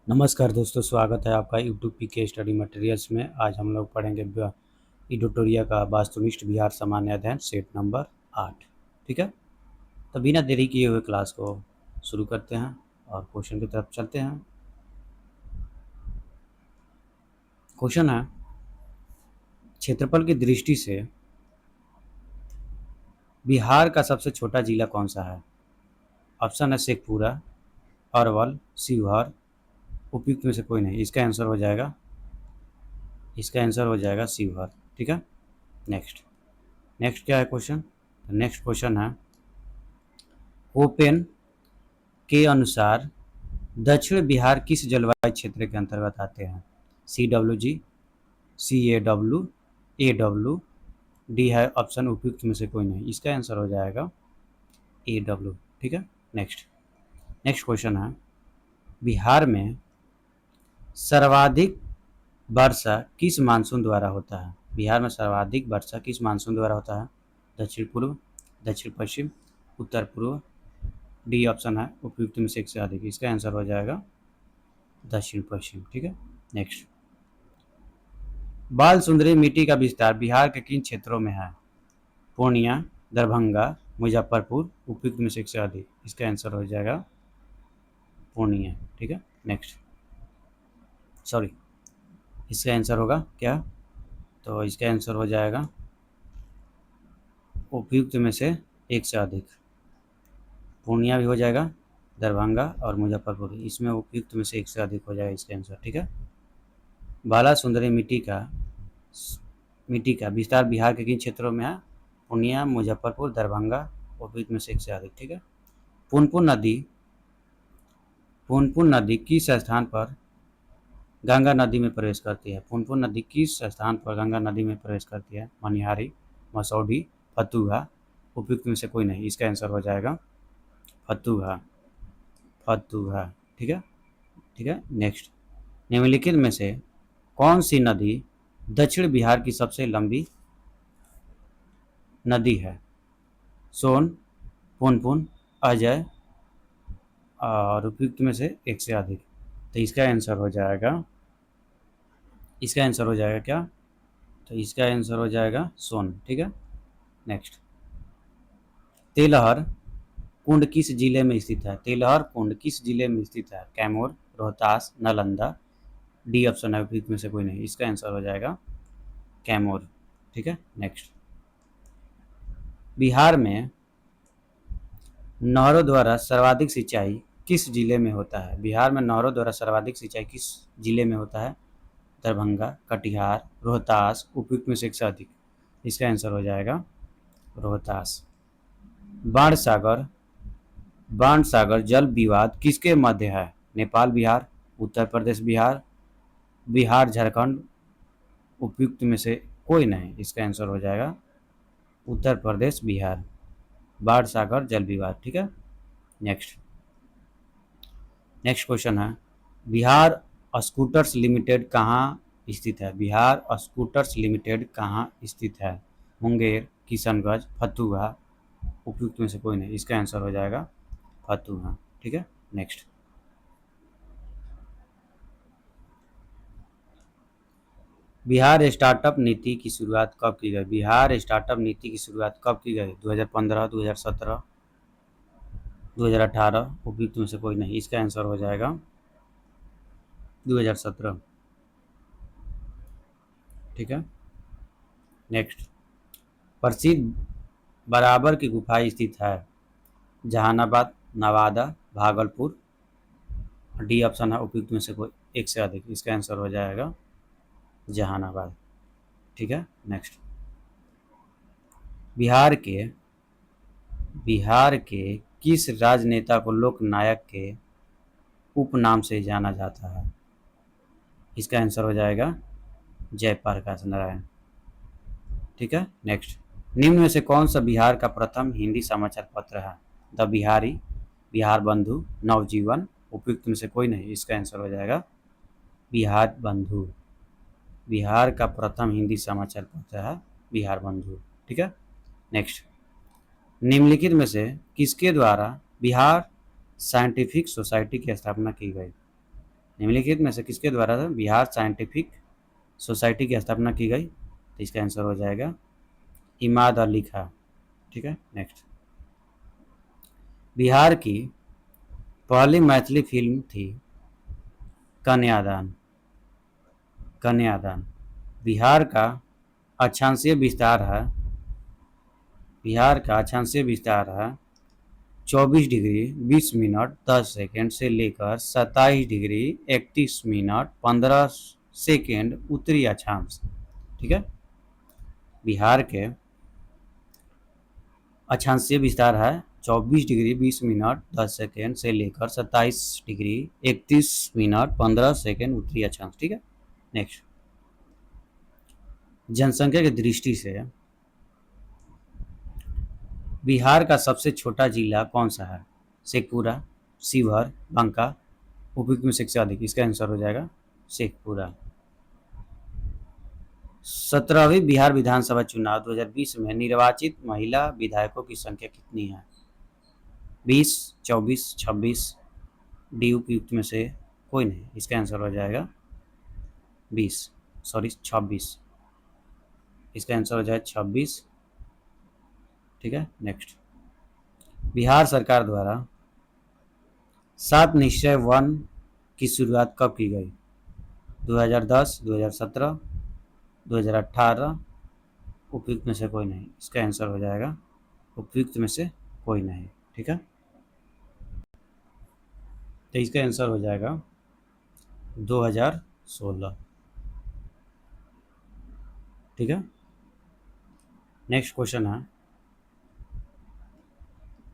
नमस्कार दोस्तों, स्वागत है आपका यूट्यूब पीके स्टडी मटेरियल्स में। आज हम लोग पढ़ेंगे इडोटोरिया का वास्तुनिष्ठ बिहार सामान्य अध्ययन सेट नंबर 8। ठीक है, तो बिना देरी किए हुए क्लास को शुरू करते हैं और क्वेश्चन की तरफ चलते हैं। क्वेश्चन है, क्षेत्रफल की दृष्टि से बिहार का सबसे छोटा जिला कौन सा है? ऑप्शन है शेखपुरा, अरवल, शिवहर, उपयुक्त में से कोई नहीं। इसका आंसर हो जाएगा शिवहर। ठीक है, नेक्स्ट नेक्स्ट क्या है क्वेश्चन? नेक्स्ट क्वेश्चन है, ओपेन के अनुसार दक्षिण बिहार किस जलवायु क्षेत्र के अंतर्गत आते हैं? CWG, CAW, AW, डी है ऑप्शन उपयुक्त में से कोई नहीं। इसका आंसर हो जाएगा AW। ठीक है, नेक्स्ट नेक्स्ट क्वेश्चन है, बिहार में सर्वाधिक वर्षा किस मानसून द्वारा होता है? बिहार में सर्वाधिक वर्षा किस मानसून द्वारा होता है? दक्षिण पूर्व, दक्षिण पश्चिम, उत्तर पूर्व, डी ऑप्शन है उपयुक्त में से एक से अधिक। इसका आंसर हो जाएगा दक्षिण पश्चिम। ठीक है, नेक्स्ट, बाल सुंदरी मिट्टी का विस्तार बिहार के किन क्षेत्रों में है? पूर्णिया, दरभंगा, मुजफ्फरपुर, उपयुक्त में से एक से अधिक। इसका आंसर हो जाएगा पूर्णिया। ठीक है, नेक्स्ट, सॉरी, इसका आंसर होगा क्या? तो इसका आंसर हो जाएगा उपयुक्त में से एक से अधिक। पूर्णिया भी हो जाएगा, दरभंगा और मुजफ्फरपुर, इसमें उपयुक्त में से एक से अधिक हो जाएगा इसका आंसर। ठीक है, बाला सुंदरी मिट्टी का विस्तार बिहार के किन क्षेत्रों में है? पूर्णिया, मुजफ्फरपुर, दरभंगा, उपयुक्त में से एक से अधिक। ठीक है, पुनपुन नदी किस स्थान पर गंगा नदी में प्रवेश करती है? पुनपुन नदी किस स्थान पर गंगा नदी में प्रवेश करती है? मनिहारी, मसौढी, फतुहा, उपयुक्त में से कोई नहीं। इसका आंसर हो जाएगा फतुहा। ठीक है, ठीक है, नेक्स्ट, निम्नलिखित में से कौन सी नदी दक्षिण बिहार की सबसे लंबी नदी है? सोन, पुनपुन, अजय और उपयुक्त में से एक से अधिक। तो इसका आंसर हो जाएगा क्या? तो इसका आंसर हो जाएगा सोन। ठीक है, नेक्स्ट, तेलहर कुंड किस जिले में स्थित है? तेलहर कुंड किस जिले में स्थित है? कैमूर, रोहतास, नालंदा, डी ऑप्शन है उपयुक्त में से कोई नहीं। इसका आंसर हो जाएगा कैमूर। ठीक है, नेक्स्ट, बिहार में नहरों द्वारा सर्वाधिक सिंचाई किस जिले में होता है? बिहार में नहरों द्वारा सर्वाधिक सिंचाई किस जिले में होता है? दरभंगा, कटिहार, रोहतास, उपयुक्त में से एक से अधिक। इसका आंसर हो जाएगा रोहतास। बाण सागर जल विवाद किसके मध्य है? नेपाल बिहार, उत्तर प्रदेश बिहार, बिहार झारखंड, उपयुक्त में से कोई नहीं। इसका आंसर हो जाएगा उत्तर प्रदेश बिहार, बाण सागर जल विवाद। ठीक है, नेक्स्ट क्वेश्चन है, बिहार स्कूटर्स लिमिटेड कहाँ स्थित है? बिहार स्कूटर्स लिमिटेड कहाँ स्थित है? मुंगेर, किशनगंज, फतुहा, उपयुक्त में से कोई नहीं। इसका आंसर हो जाएगा फतुहा। ठीक है, नेक्स्ट, बिहार स्टार्टअप नीति की शुरुआत कब की गई? बिहार स्टार्टअप नीति की शुरुआत कब की गई? 2015, 2017, 2018, उपयुक्त में से कोई नहीं। इसका आंसर हो जाएगा 2017। ठीक है, नेक्स्ट, प्रसिद्ध बराबर की गुफा स्थित है? जहानाबाद, नवादा, भागलपुर, डी ऑप्शन है उपयुक्त में से कोई एक से अधिक। इसका आंसर हो जाएगा जहानाबाद। ठीक है, नेक्स्ट, बिहार के किस राजनेता को लोकनायक के उपनाम से जाना जाता है? इसका आंसर हो जाएगा जयप्रकाश नारायण। ठीक है, नेक्स्ट, निम्न में से कौन सा बिहार का प्रथम हिंदी समाचार पत्र है? द बिहारी, बिहार बंधु, नवजीवन, उपयुक्त में से कोई नहीं। इसका आंसर हो जाएगा बिहार बंधु। बिहार का प्रथम हिंदी समाचार पत्र है बिहार बंधु। ठीक है, नेक्स्ट, निम्नलिखित में से किसके द्वारा बिहार साइंटिफिक सोसाइटी की स्थापना की गई? निम्नलिखित में से किसके द्वारा बिहार साइंटिफिक सोसाइटी की स्थापना की गई? तो इसका आंसर हो जाएगा इमाद अली खां। ठीक है, नेक्स्ट। बिहार की पहली मैथिली फिल्म थी कन्यादान। कन्यादान। बिहार का अक्षांशीय विस्तार है, बिहार का अक्षांशीय विस्तार है 24 डिग्री 20 मिनट 10 सेकेंड से लेकर 27 डिग्री 31 मिनट 15 सेकेंड उत्तरी अक्षांश। ठीक है, बिहार के अक्षांशीय विस्तार है 24 डिग्री 20 मिनट 10 सेकेंड से लेकर 27 डिग्री 31 मिनट 15 सेकेंड उत्तरी अक्षांश। ठीक है, नेक्स्ट। जनसंख्या की दृष्टि से बिहार का सबसे छोटा जिला कौन सा है? शेखपुरा, शिवहर, बांका, उपयुक्त में से अधिक। इसका आंसर हो जाएगा शेखपुरा। 17वीं बिहार विधानसभा चुनाव 2020 में निर्वाचित महिला विधायकों की संख्या कितनी है? 20, 24, 26। डी उपयुक्त में से कोई नहीं, इसका आंसर हो जाएगा 26। इसका आंसर हो जाएगा 26। ठीक है, नेक्स्ट। बिहार सरकार द्वारा 7 निश्चय वन की शुरुआत कब की गई? 2010, 2017, 2018। उपयुक्त में से कोई नहीं, इसका आंसर हो जाएगा उपयुक्त में से कोई नहीं। ठीक है, तो इसका आंसर हो जाएगा 2016। ठीक है, नेक्स्ट क्वेश्चन है,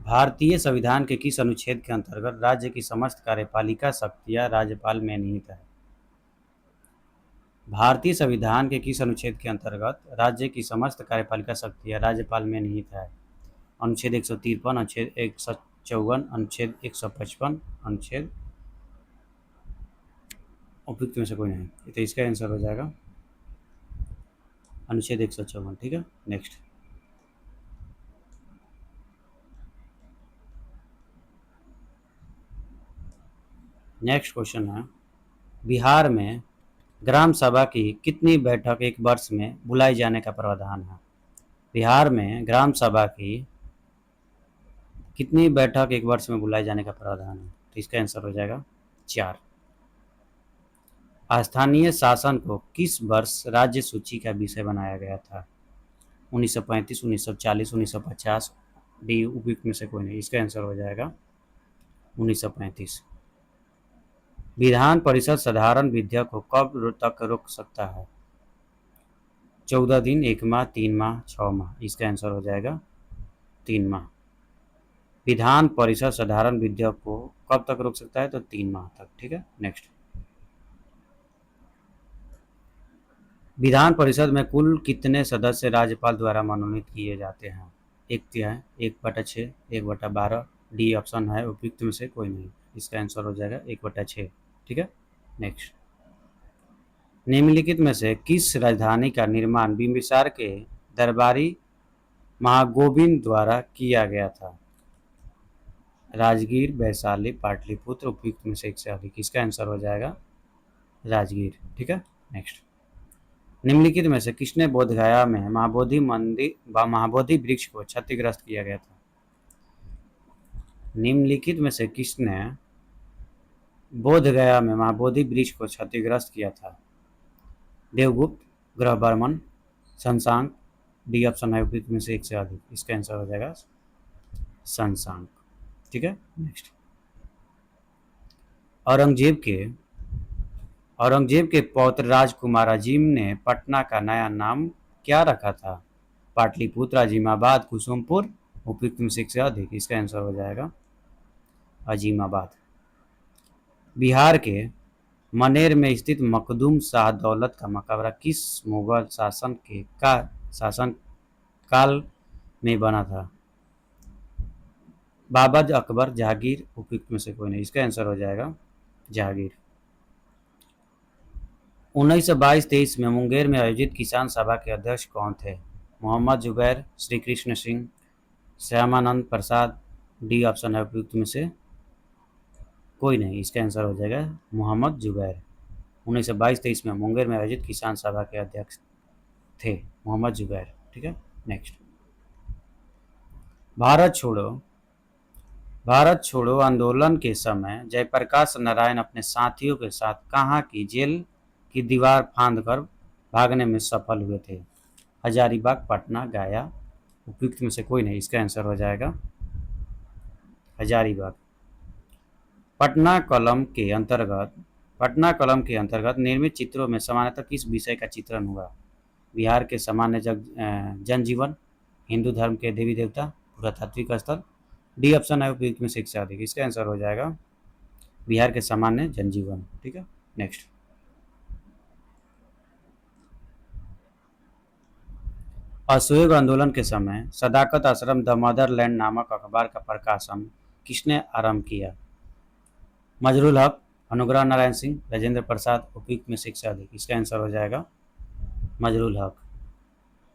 भारतीय संविधान के किस अनुच्छेद के अंतर्गत राज्य की समस्त कार्यपालिका शक्तियां राज्यपाल में निहित है? भारतीय संविधान के किस अनुच्छेद के अंतर्गत राज्य की समस्त कार्यपालिका शक्तियां राज्यपाल में निहित है? अनुच्छेद 153, अनुच्छेद 154, अनुच्छेद 155, अनुच्छेद उपयुक्त में से कोई नहीं, तो इसका आंसर हो जाएगा अनुच्छेद 154। ठीक है, नेक्स्ट। नेक्स्ट क्वेश्चन है, बिहार में ग्राम सभा की कितनी बैठक एक वर्ष में बुलाई जाने का प्रावधान है? बिहार में ग्राम सभा की कितनी बैठक एक वर्ष में बुलाए जाने का प्रावधान है? तो इसका आंसर हो जाएगा 4। स्थानीय शासन को किस वर्ष राज्य सूची का विषय बनाया गया था? 1935, 1940, 1950। डी उपयुक्त में से कोई नहीं, इसका आंसर हो जाएगा 1935। विधान परिषद साधारण विधेयक को कब तक रोक सकता है? 14 दिन, 1 माह, 3 माह, 6 माह। इसका आंसर हो जाएगा 3 माह। विधान परिषद साधारण विधेयक को कब तक रोक सकता है? तो 3 माह तक। ठीक है, नेक्स्ट। विधान परिषद में कुल कितने सदस्य राज्यपाल द्वारा मनोनीत किए जाते हैं? 1/3, 1/6, 1/12। डी ऑप्शन है, उपयुक्त में से कोई नहीं, इसका आंसर हो जाएगा 1/6। ठीक है, नेक्स्ट। निम्नलिखित में से किस राजधानी का निर्माण बिंबिसार के दरबारी महागोविंद द्वारा किया गया था? राजगीर, वैशाली, पाटलिपुत्र। उपयुक्त में से एक से अधिक, इसका आंसर हो जाएगा राजगीर। ठीक है, नेक्स्ट। निम्नलिखित में से किसने बोधगया में महाबोधि मंदिर व महाबोधि वृक्ष को क्षतिग्रस्त किया गया था? निम्नलिखित में से किसने बोधगया में महाबोधि वृक्ष को क्षतिग्रस्त किया था? देवगुप्त, ग्रहबर्मन, शशांक। डी ऑप्शन है, उपयुक्त में से एक से अधिक, इसका आंसर हो जाएगा शशांक। ठीक है, नेक्स्ट। औरंगजेब के पौत्र राजकुमार अजीम ने पटना का नया नाम क्या रखा था? पाटलिपुत्र, अजीमाबाद, कुसुमपुर। उपयुक्त में से एक से अधिक, इसका आंसर हो जाएगा अजीमाबाद। बिहार के मनेर में स्थित मखदूम शाह दौलत का मकबरा किस मुगल शासन काल में बना था? बाबर, अकबर, जहांगीर। उपयुक्त में से कोई नहीं, इसका आंसर हो जाएगा जहांगीर। 1922-23 में मुंगेर में आयोजित किसान सभा के अध्यक्ष कौन थे? मोहम्मद जुबैर, श्री कृष्ण सिंह, श्यामानंद प्रसाद। डी ऑप्शन है, उपयुक्त में से कोई नहीं, इसका आंसर हो जाएगा मोहम्मद जुबैर। 1922-23 में मुंगेर में आयोजित किसान सभा के अध्यक्ष थे मोहम्मद जुबैर। ठीक है, नेक्स्ट। भारत छोड़ो भारत छोड़ो आंदोलन के समय जयप्रकाश नारायण अपने साथियों के साथ कहाँ की जेल की दीवार फांदकर भागने में सफल हुए थे? हजारीबाग, पटना, गया। उपयुक्त में से कोई नहीं, इसका आंसर हो जाएगा हजारीबाग। पटना कलम के अंतर्गत निर्मित चित्रों में सामान्यतः किस विषय का चित्रण हुआ? बिहार के सामान्य जनजीवन, हिंदू धर्म के देवी देवता, पुरातात्विक स्थल। डी ऑप्शन है उपयुक्त में से एक से अधिक, इसका आंसर हो जाएगा बिहार के सामान्य जनजीवन। ठीक है, नेक्स्ट। असहयोग आंदोलन के समय सदाकत आश्रम द मदरलैंड नामक अखबार का प्रकाशन किसने आरंभ किया? मजरुल हक, अनुग्रह नारायण सिंह, राजेंद्र प्रसाद। उपयुक्त में से एक से अधिक, इसका आंसर हो जाएगा मजरुल हक।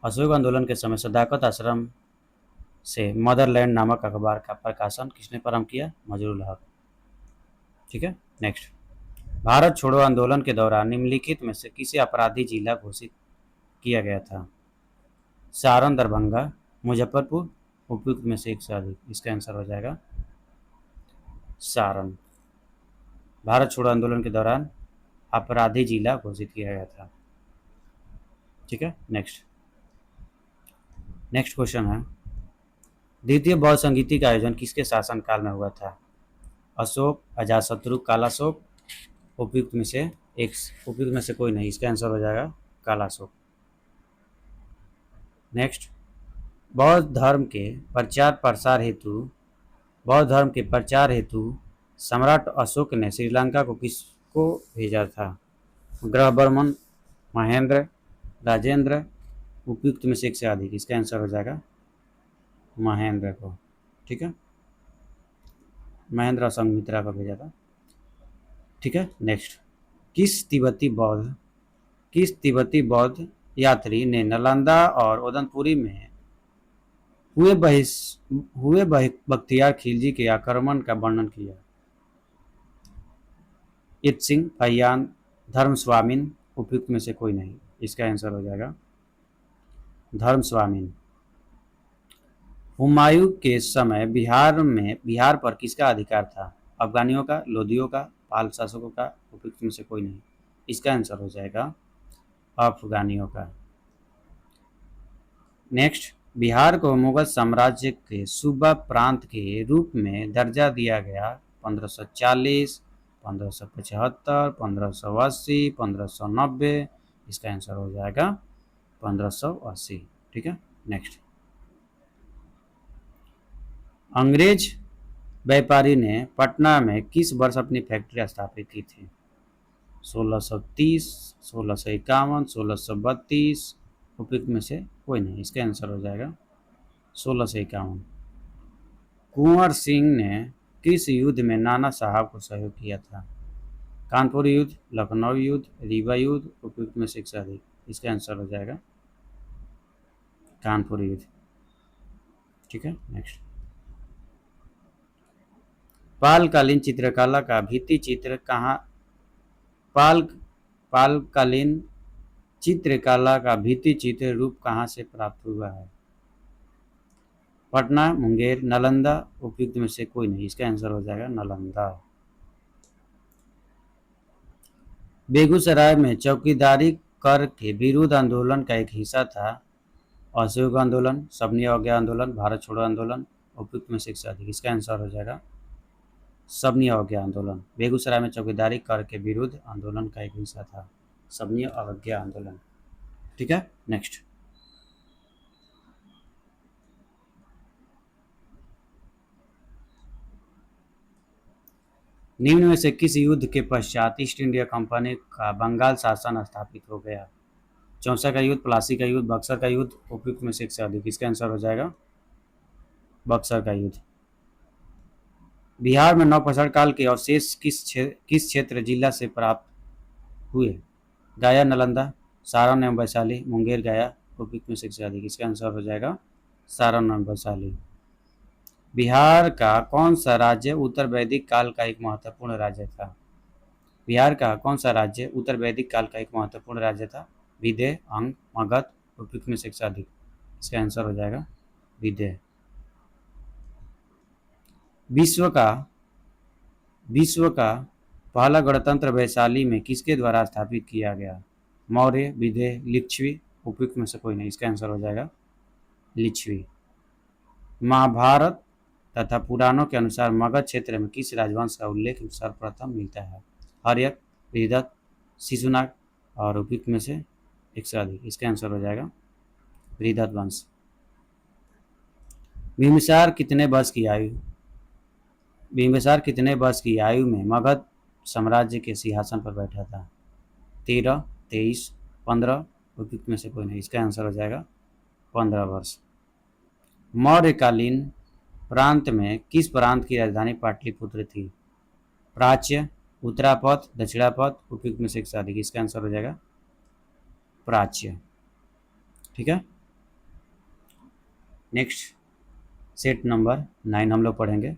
असहयोग आंदोलन के समय सदाकत आश्रम से मदरलैंड नामक अखबार का प्रकाशन किसने प्रारंभ किया? मजरुल हक। ठीक है, नेक्स्ट। भारत छोड़ो आंदोलन के दौरान निम्नलिखित में से किसे अपराधी जिला घोषित किया गया था? सारण, दरभंगा, मुजफ्फरपुर। उपयुक्त में से एक से अधिक, इसका आंसर हो जाएगा सारण। भारत छोड़ो आंदोलन के दौरान अपराधी जिला घोषित किया गया था। ठीक है, नेक्स्ट क्वेश्चन है, द्वितीय बौद्ध संगीति का आयोजन किसके शासनकाल में हुआ था? अशोक, अजातशत्रु, कालाशोक। उपयुक्त में से कोई नहीं, इसका आंसर हो जाएगा कालाशोक। नेक्स्ट, बौद्ध धर्म के प्रचार हेतु सम्राट अशोक ने श्रीलंका को किसको भेजा था? ग्रहबर्मन, महेंद्र, राजेंद्र। उपयुक्त में से एक से अधिक, इसका आंसर हो जाएगा महेंद्र को। ठीक है, महेंद्र संघमित्रा को भेजा था। ठीक है, नेक्स्ट। किस तिब्बती बौद्ध यात्री ने नालंदा और उदयपुरी में हुए बख्तियार खिलजी के आक्रमण का वर्णन किया? इत सिंह, फैयान, धर्मस्वामिन। उपयुक्त में से कोई नहीं, इसका आंसर हो जाएगा धर्मस्वामिन। हुमायूं के समय बिहार पर किसका अधिकार था? अफगानियों का, लोदियों का, पाल शासकों का। उपयुक्त में से कोई नहीं, इसका आंसर हो जाएगा अफगानियों का। नेक्स्ट, बिहार को मुगल साम्राज्य के सूबा प्रांत के रूप में दर्जा दिया गया 1540, 1575, 1580, 1590। इसका आंसर हो जाएगा 1580। ठीक है, नेक्स्ट। अंग्रेज व्यापारी ने पटना में किस वर्ष अपनी फैक्ट्री स्थापित की थी? 1630, 1651, 1632। उपयुक्त में से कोई नहीं, इसका आंसर हो जाएगा 1651। कुंवर सिंह ने किस युद्ध में नाना साहब को सहयोग किया था? कानपुर युद्ध, लखनऊ युद्ध, रीवा युद्ध। उपयुक्त में से अधिक, इसका आंसर हो जाएगा कानपुर युद्ध। ठीक है, नेक्स्ट। पालकालीन चित्रकला का भित्ति चित्र कहाँ पालकालीन चित्रकला का भित्ति चित्र रूप कहाँ से प्राप्त हुआ है? पटना, मुंगेर, नालंदा। उपयुक्त में से कोई नहीं, इसका आंसर हो जाएगा नालंदा। बेगूसराय में चौकीदारी कर के विरोध आंदोलन का एक हिस्सा था असहयोग आंदोलन, सबनी अवज्ञा आंदोलन, भारत छोड़ो आंदोलन। उपयुक्त में से अधिक, इसका आंसर हो जाएगा सबनी अवज्ञा आंदोलन। बेगूसराय में चौकीदारी कर के विरुद्ध आंदोलन का एक हिस्सा था सबनी अवज्ञा आंदोलन। ठीक है, नेक्स्ट। निम्न में से किस युद्ध के पश्चात ईस्ट इंडिया कंपनी का बंगाल शासन स्थापित हो गया? चौसा का युद्ध, प्लासी का युद्ध, बक्सर का युद्ध। उपयुक्त में से अधिक, इसका आंसर हो जाएगा बक्सर का युद्ध। बिहार में नवपाषाण काल के अवशेष किस क्षेत्र जिला से प्राप्त हुए? गया, नालंदा, सारण एवं वैशाली, मुंगेर, गया। उपयुक्त में से अधिक, इसका आंसर हो जाएगा सारण एवं वैशाली। बिहार का कौन सा राज्य उत्तर वैदिक काल का एक महत्वपूर्ण राज्य था? बिहार का कौन सा राज्य उत्तर वैदिक काल का एक महत्वपूर्ण राज्य था? विदेह, अंग, मगध, उपयुक्त में से एक से अधिक। इसका आंसर हो जाएगा विदेह। विश्व का विश्व का पहला गणतंत्र वैशाली में किसके द्वारा स्थापित किया गया? मौर्य, विदेह, लिच्छवी, उपयुक्त में से कोई नहीं। इसका आंसर हो जाएगा लिच्छवी। महाभारत तथा पुराणों के अनुसार मगध क्षेत्र में किस राजवंश का उल्लेख सर्वप्रथम मिलता है? हर्यक, बृहदत्त, शिशुनाग और उपयुक्त में से एक से अधिक। इसका आंसर हो जाएगा बृहदत्त वंश। बिंबिसार कितने वर्ष की आयु बिंबिसार कितने वर्ष की आयु में मगध साम्राज्य के सिंहासन पर बैठा था? 13, 23, 15, उपयुक्त में से कोई नहीं। इसका आंसर हो जाएगा 15 वर्ष। मौर्यकालीन प्रांत में किस प्रांत की राजधानी पाटलिपुत्र थी? प्राच्य, उत्तरापथ, दक्षिणापथ, उपयुक्त में से एक से अधिक। इसका आंसर हो जाएगा प्राच्य। ठीक है, नेक्स्ट सेट नंबर 9 हम लोग पढ़ेंगे।